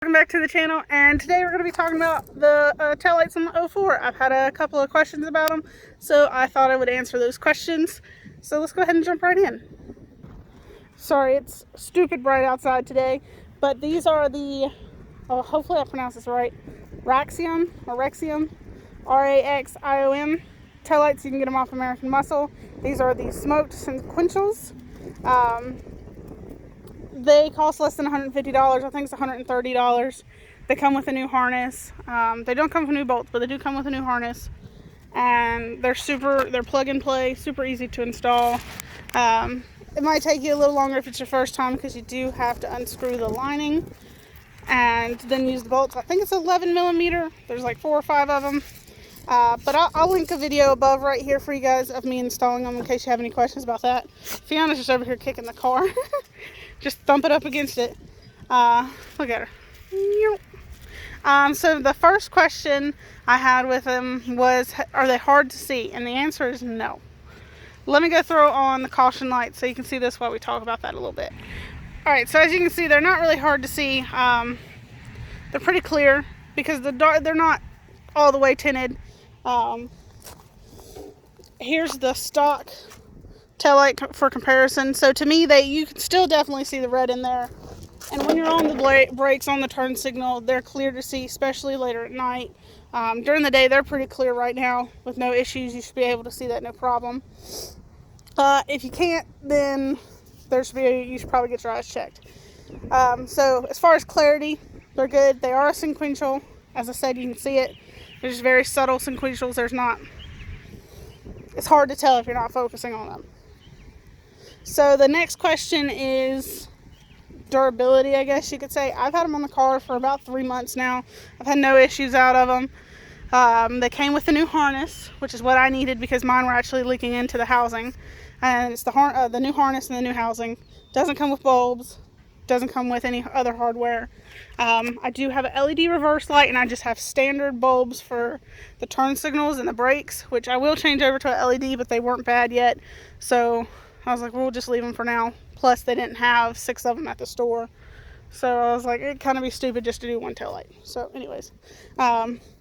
Welcome back to the channel, and today we're going to be talking about the taillights on the 04. I've had a couple of questions about them, so I thought I would answer those questions. So let's go ahead and jump right in. Sorry, it's stupid bright outside today, but these are the, hopefully I pronounced this right, Raxiom, R-A-X-I-O-M taillights. You can get them off American Muscle. These are the smoked sequentials. They cost less than $150. I think it's $130. They come with a new harness. They don't come with new bolts, but they do come with a new harness. And they're plug and play, super easy to install. It might take you a little longer if it's your first time, because you do have to unscrew the lining and then use the bolts. I think it's 11 millimeter. There's like 4 or 5 of them. But I'll link a video above right here for you guys of me installing them in case you have any questions about that. Fiona's just over here kicking the car. Just thump it up against it. Look at her. So the first question I had with them was, are they hard to see? And the answer is no. Let me go throw on the caution light so you can see this while we talk about that a little bit. Alright, so as you can see, they're not really hard to see. They're pretty clear because they're not all the way tinted. Here's the stock taillight for comparison. So to me, you can still definitely see the red in there. And when you're on the brakes on the turn signal, they're clear to see, especially later at night. During the day, they're pretty clear right now with no issues. You should be able to see that no problem. If you can't, then you should probably get your eyes checked. So as far as clarity, they're good. They are a sequential. As I said, you can see it. They're just very subtle sequentials. It's hard to tell if you're not focusing on them. So the next question is durability, I guess you could say. I've had them on the car for about 3 months now. I've had no issues out of them. They came with a new harness, which is what I needed because mine were actually leaking into the housing. And it's the new harness and the new housing. Doesn't come with bulbs. Doesn't come with any other hardware. I do have an LED reverse light, and I just have standard bulbs for the turn signals and the brakes, which I will change over to an LED, but they weren't bad yet. So I was like, we'll just leave them for now. Plus, they didn't have 6 of them at the store. So I was like, it'd kind of be stupid just to do one tail light. So anyways,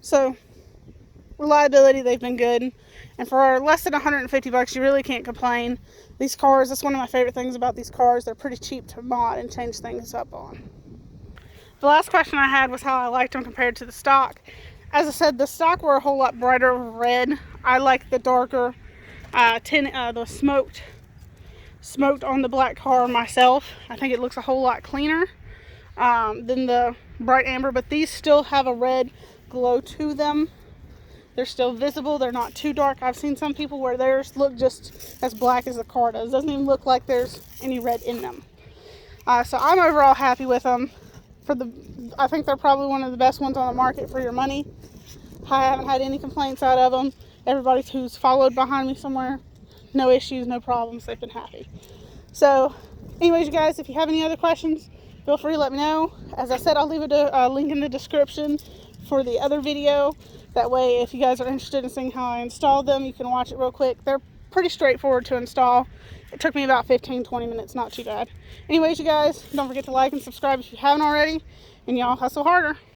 so reliability, they've been good. And for less than $150, you really can't complain. These cars, that's one of my favorite things about these cars. They're pretty cheap to mod and change things up on. The last question I had was how I liked them compared to the stock. As I said, the stock were a whole lot brighter red. I like the darker the smoked on the black car myself. I think it looks a whole lot cleaner than the bright amber, but these still have a red glow to them. They're still visible. They're not too dark. I've seen some people where theirs look just as black as the car does. Doesn't even look like there's any red in them. So I'm overall happy with them. I think they're probably one of the best ones on the market for your money. I haven't had any complaints out of them. Everybody who's followed behind me somewhere, no issues, no problems. They've been happy. So anyways, you guys, if you have any other questions, feel free to let me know. As I said, I'll leave a link in the description for the other video. That way, if you guys are interested in seeing how I installed them, you can watch it real quick. They're pretty straightforward to install. It took me about 15-20 minutes, not too bad. Anyways, you guys, don't forget to like and subscribe if you haven't already, and y'all hustle harder.